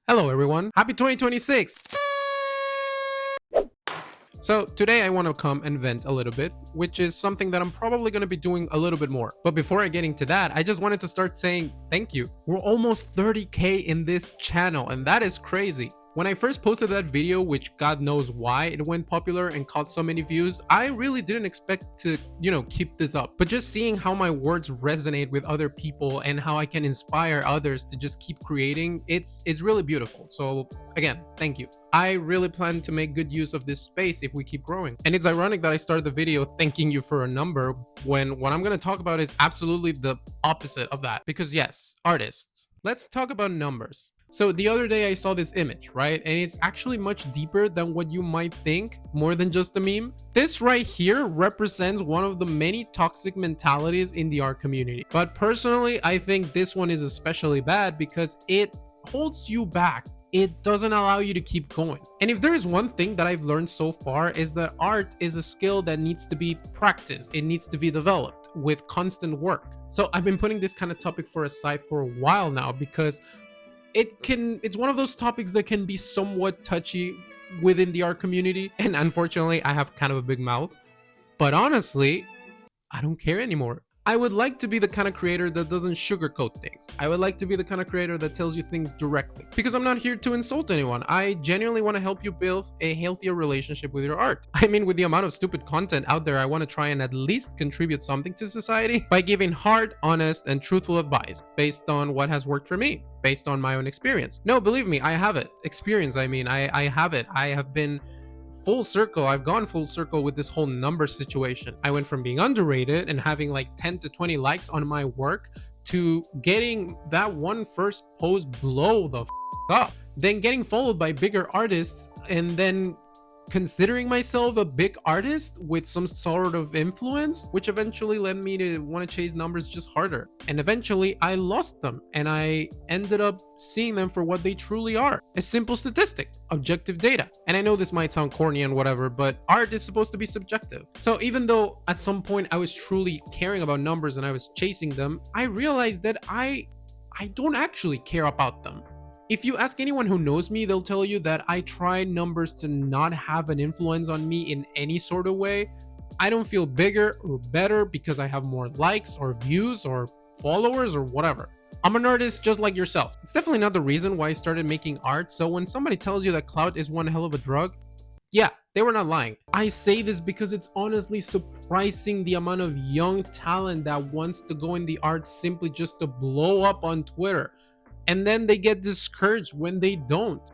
Hello everyone, happy 2026! So today I want to come and vent a little bit, which is something that I'm probably going to be doing a little bit more. But before I get into that, I just wanted to start saying thank you. We're almost 30k in this channel and that is crazy. When I first posted that video, which God knows why it went popular and caught so many views, I really didn't expect to, keep this up. But just seeing how my words resonate with other people and how I can inspire others to just keep creating, it's really beautiful. So again, thank you. I really plan to make good use of this space if we keep growing. And it's ironic that I started the video thanking you for a number when what I'm going to talk about is absolutely the opposite of that. Because yes, artists. Let's talk about numbers. So the other day I saw this image, right? And it's actually much deeper than what you might think, more than just a meme. This right here represents one of the many toxic mentalities in the art community. But personally, I think this one is especially bad because it holds you back. It doesn't allow you to keep going. And if there is one thing that I've learned so far is that art is a skill that needs to be practiced. It needs to be developed with constant work. So I've been putting this kind of topic aside for a while now because it's one of those topics that can be somewhat touchy within the art community. And unfortunately, I have kind of a big mouth. But honestly, I don't care anymore. I would like to be the kind of creator that doesn't sugarcoat things. I would like to be the kind of creator that tells you things directly. Because I'm not here to insult anyone. I genuinely want to help you build a healthier relationship with your art. I mean, with the amount of stupid content out there, I want to try and at least contribute something to society by giving hard, honest, and truthful advice based on what has worked for me, based on my own experience. No, believe me, I have it. Experience, I mean, I have it. I have been full circle. I've gone full circle with this whole number situation. I went from being underrated and having like 10 to 20 likes on my work to getting that one first post blow the up, then getting followed by bigger artists, and then considering myself a big artist with some sort of influence, which eventually led me to want to chase numbers just harder. And eventually I lost them and I ended up seeing them for what they truly are: a simple statistic, objective data. And I know this might sound corny and whatever, but art is supposed to be subjective. So even though at some point I was truly caring about numbers and I was chasing them, I realized that I don't actually care about them. If you ask anyone who knows me, they'll tell you that I try numbers to not have an influence on me in any sort of way. I don't feel bigger or better because I have more likes or views or followers or whatever. I'm an artist just like yourself. It's definitely not the reason why I started making art. So when somebody tells you that clout is one hell of a drug, yeah, they were not lying. I say this because it's honestly surprising the amount of young talent that wants to go in the arts simply just to blow up on Twitter. And then they get discouraged when they don't.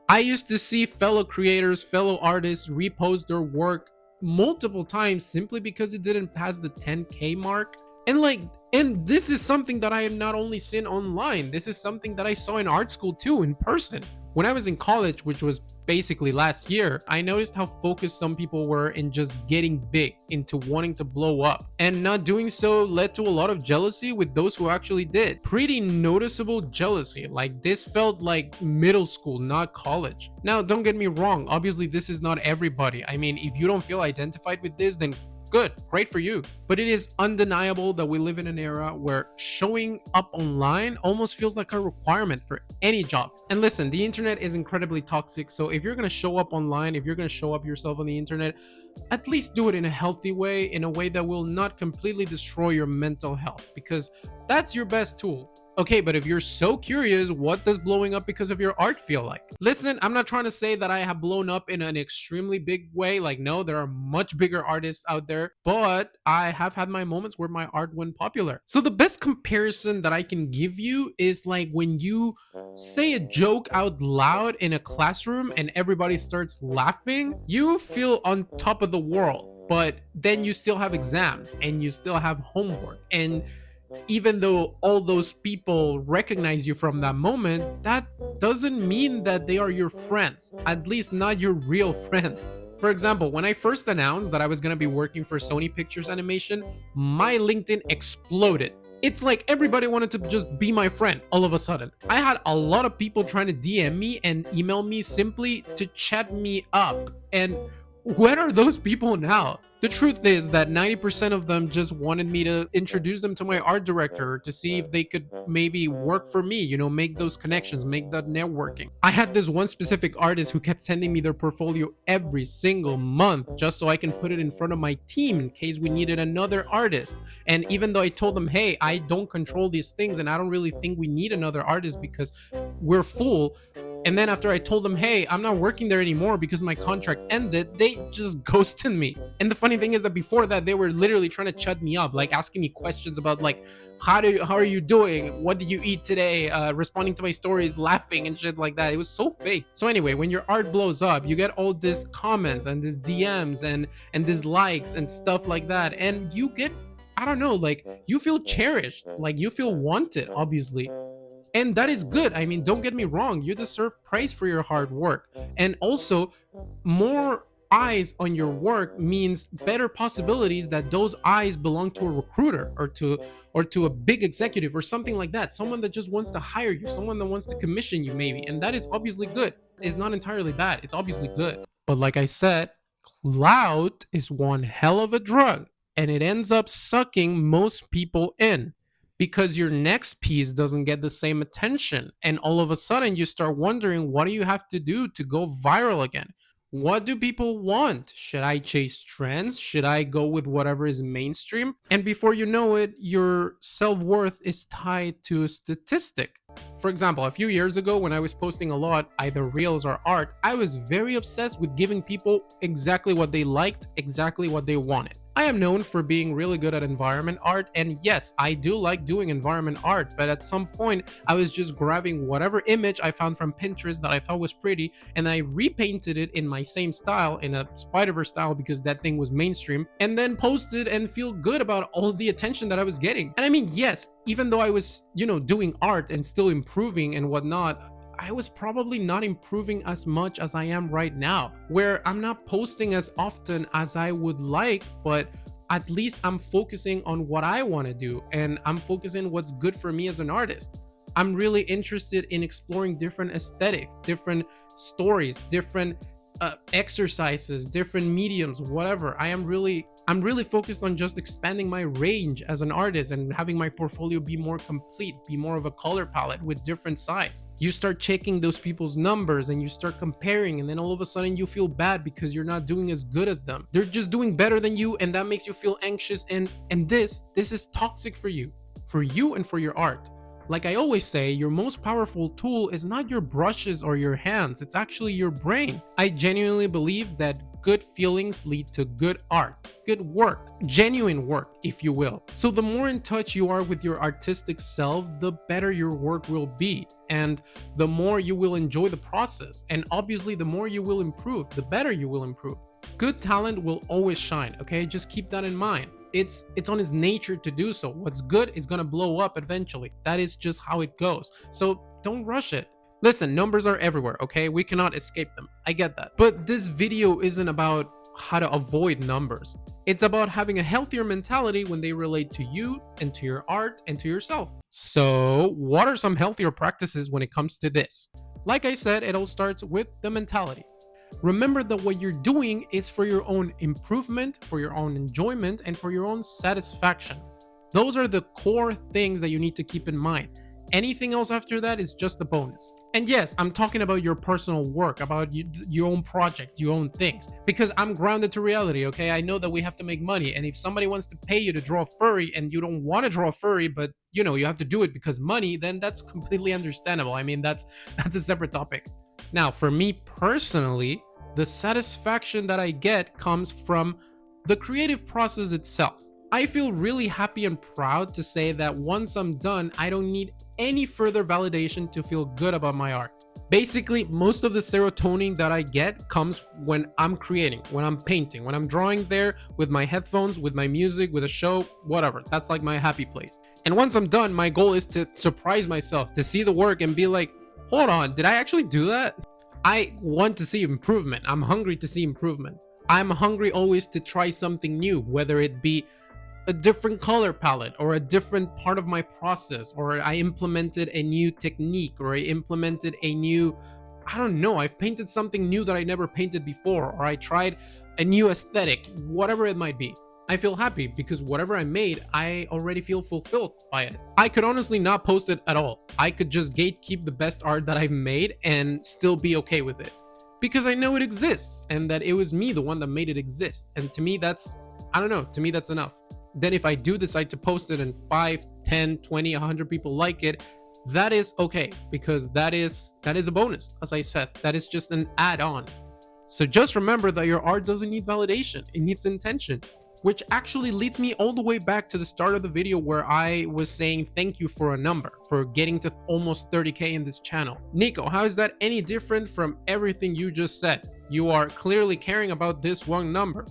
I used to see fellow creators, fellow artists repost their work multiple times simply because it didn't pass the 10k mark. And this is something that I have not only seen online, this is something that I saw in art school too, in person. When I was in college, which was basically last year, I noticed how focused some people were in just getting big, into wanting to blow up. And not doing so led to a lot of jealousy with those who actually did. Pretty noticeable jealousy. Like, this felt like middle school, not college. Now, don't get me wrong. Obviously, this is not everybody. I mean, if you don't feel identified with this, then good, great for you. But it is undeniable that we live in an era where showing up online almost feels like a requirement for any job. And listen, the internet is incredibly toxic. So if you're going to show up online, if you're going to show up yourself on the internet, at least do it in a healthy way, in a way that will not completely destroy your mental health, because that's your best tool. Okay, but if you're so curious, what does blowing up because of your art feel like? Listen, I'm not trying to say that I have blown up in an extremely big way. Like, no, there are much bigger artists out there, but I have had my moments where my art went popular. So the best comparison that I can give you is like when you say a joke out loud in a classroom and everybody starts laughing, you feel on top of the world, but then you still have exams and you still have homework. And even though all those people recognize you from that moment, that doesn't mean that they are your friends, at least not your real friends. For example, when I first announced that I was going to be working for Sony Pictures Animation, my LinkedIn exploded. It's like everybody wanted to just be my friend all of a sudden. I had a lot of people trying to DM me and email me simply to chat me up. And Where are those people now? The truth is that 90% of them just wanted me to introduce them to my art director to see if they could maybe work for me, make those connections, make that networking. I had this one specific artist who kept sending me their portfolio every single month just so I can put it in front of my team in case we needed another artist. And even though I told them, hey, I don't control these things and I don't really think we need another artist because we're full, and then after I told them, hey, I'm not working there anymore because my contract ended, they just ghosted me. And the funny thing is that before that, they were literally trying to shut me up, like asking me questions about like, how are you doing? What did you eat today? Responding to my stories, laughing and shit like that. It was so fake. So anyway, when your art blows up, you get all these comments and these DMs and these likes and stuff like that. And you get, I don't know, like you feel cherished, like you feel wanted, obviously. And that is good. I mean, don't get me wrong, you deserve praise for your hard work. And also, more eyes on your work means better possibilities that those eyes belong to a recruiter or to a big executive or something like that. Someone that just wants to hire you, someone that wants to commission you maybe. And that is obviously good. It's not entirely bad. It's obviously good. But like I said, clout is one hell of a drug and it ends up sucking most people in because your next piece doesn't get the same attention. And all of a sudden, you start wondering, what do you have to do to go viral again? What do people want? Should I chase trends? Should I go with whatever is mainstream? And before you know it, your self worth is tied to a statistic. For example, a few years ago, when I was posting a lot, either reels or art, I was very obsessed with giving people exactly what they liked, exactly what they wanted. I am known for being really good at environment art, and yes, I do like doing environment art, but at some point, I was just grabbing whatever image I found from Pinterest that I thought was pretty, and I repainted it in my same style, in a Spider-Verse style, because that thing was mainstream, and then posted and feel good about all the attention that I was getting. And I mean, yes, even though I was, doing art and still improving and whatnot, I was probably not improving as much as I am right now, where I'm not posting as often as I would like, but at least I'm focusing on what I want to do and I'm focusing what's good for me as an artist. I'm really interested in exploring different aesthetics, different stories, different exercises, different mediums, whatever. I'm really focused on just expanding my range as an artist and having my portfolio be more complete, be more of a color palette with different sides. You start checking those people's numbers and you start comparing, and then all of a sudden you feel bad because you're not doing as good as them. They're just doing better than you, and that makes you feel anxious, and this is toxic for you and for your art. Like I always say, your most powerful tool is not your brushes or your hands, it's actually your brain. I genuinely believe that good feelings lead to good art, good work, genuine work, if you will. So the more in touch you are with your artistic self, the better your work will be, and the more you will enjoy the process. And obviously, the more you will improve, the better you will improve. Good talent will always shine, okay? Just keep that in mind. It's on its nature to do so. What's good is gonna blow up eventually. That is just how it goes. So don't rush it. Listen, numbers are everywhere, okay? We cannot escape them. I get that. But this video isn't about how to avoid numbers. It's about having a healthier mentality when they relate to you and to your art and to yourself. So, what are some healthier practices when it comes to this? Like I said, it all starts with the mentality. Remember that what you're doing is for your own improvement, for your own enjoyment, and for your own satisfaction. Those are the core things that you need to keep in mind. Anything else after that is just a bonus. And yes, I'm talking about your personal work, about your own projects, your own things, because I'm grounded to reality, okay? I know that we have to make money, and if somebody wants to pay you to draw a furry and you don't want to draw a furry, but you have to do it because money, then that's completely understandable. I mean, that's a separate topic. Now, for me personally, the satisfaction that I get comes from the creative process itself. I feel really happy and proud to say that once I'm done, I don't need any further validation to feel good about my art. Basically, most of the serotonin that I get comes when I'm creating, when I'm painting, when I'm drawing there with my headphones, with my music, with a show, whatever. That's like my happy place. And once I'm done, my goal is to surprise myself, to see the work and be like, hold on, did I actually do that? I want to see improvement. I'm hungry to see improvement. I'm hungry always to try something new, whether it be a different color palette or a different part of my process, or I implemented a new technique, or I implemented a new, I don't know, I've painted something new that I never painted before, or I tried a new aesthetic, whatever it might be. I feel happy because whatever I made, I already feel fulfilled by it. I could honestly not post it at all. I could just gatekeep the best art that I've made and still be okay with it. Because I know it exists and that it was me, the one that made it exist. And to me, that's, I don't know, to me, that's enough. Then if I do decide to post it and 5, 10, 20, 100 people like it, that is okay, because that is a bonus. As I said, that is just an add-on. So just remember that your art doesn't need validation, it needs intention. Which actually leads me all the way back to the start of the video where I was saying thank you for a number, for getting to almost 30K in this channel. Nico, how is that any different from everything you just said? You are clearly caring about this one number.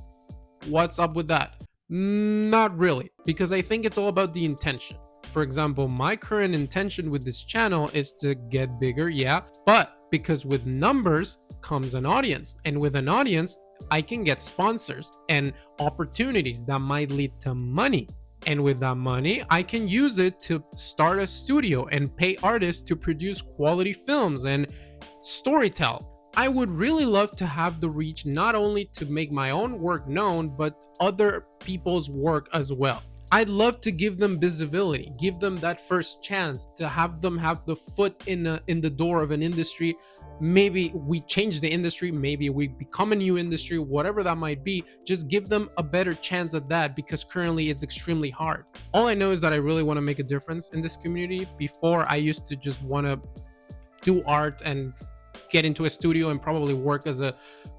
What's up with that? Not really, because I think it's all about the intention. For example, my current intention with this channel is to get bigger, yeah, but because with numbers comes an audience, and with an audience, I can get sponsors and opportunities that might lead to money. And with that money, I can use it to start a studio and pay artists to produce quality films and storytell. I would really love to have the reach not only to make my own work known, but other people's work as well. I'd love to give them visibility, give them that first chance, to have them have the foot in the door of an industry. Maybe we change the industry, maybe we become a new industry, whatever that might be. Just give them a better chance at that, because currently it's extremely hard. All I know is that I really want to make a difference in this community. Before, I used to just want to do art and get into a studio and probably work as a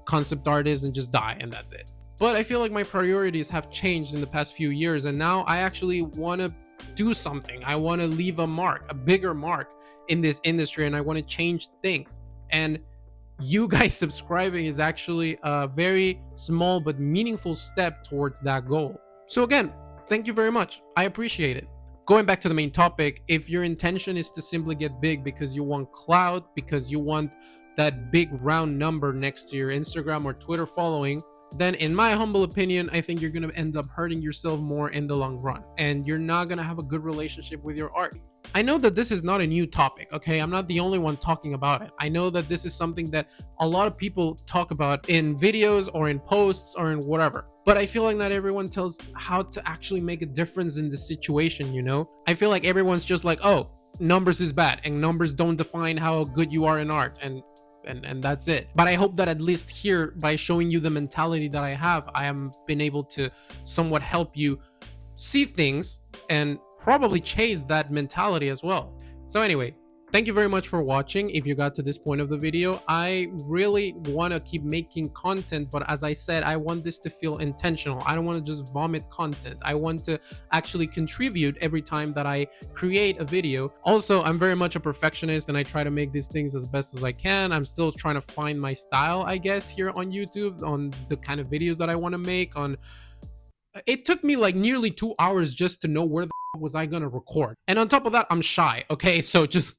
concept artist and just die, and that's it. But I feel like my priorities have changed in the past few years, and now I actually want to do something. I want to leave a mark, a bigger mark in this industry, and I want to change things. And you guys subscribing is actually a very small but meaningful step towards that goal. So again, thank you very much. I appreciate it. Going back to the main topic, if your intention is to simply get big because you want clout, because you want that big round number next to your Instagram or Twitter following, then in my humble opinion, I think you're going to end up hurting yourself more in the long run, and you're not going to have a good relationship with your art. I know that this is not a new topic, okay? I'm not the only one talking about it. I know that this is something that a lot of people talk about in videos or in posts or in whatever. But I feel like not everyone tells how to actually make a difference in the situation, you know? I feel like everyone's just like, oh, numbers is bad, and numbers don't define how good you are in art, and that's it. But I hope that at least here, by showing you the mentality that I have, I am been able to somewhat help you see things and probably chase that mentality as well. So anyway, thank you very much for watching. If you got to this point of the video, I really want to keep making content, but as I said, I want this to feel intentional. I don't want to just vomit content. I want to actually contribute every time that I create a video. Also, I'm very much a perfectionist, and I try to make these things as best as I can. I'm still trying to find my style, I guess, here on YouTube, on the kind of videos that I want to make. It took me like nearly 2 hours just to know where the was I gonna record, and on top of that, I'm shy, okay? So just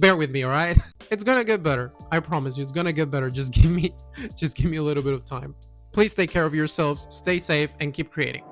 bear with me, all right? It's gonna get better. I promise you, it's gonna get better. Just give me a little bit of time. Please take care of yourselves, stay safe, and keep creating.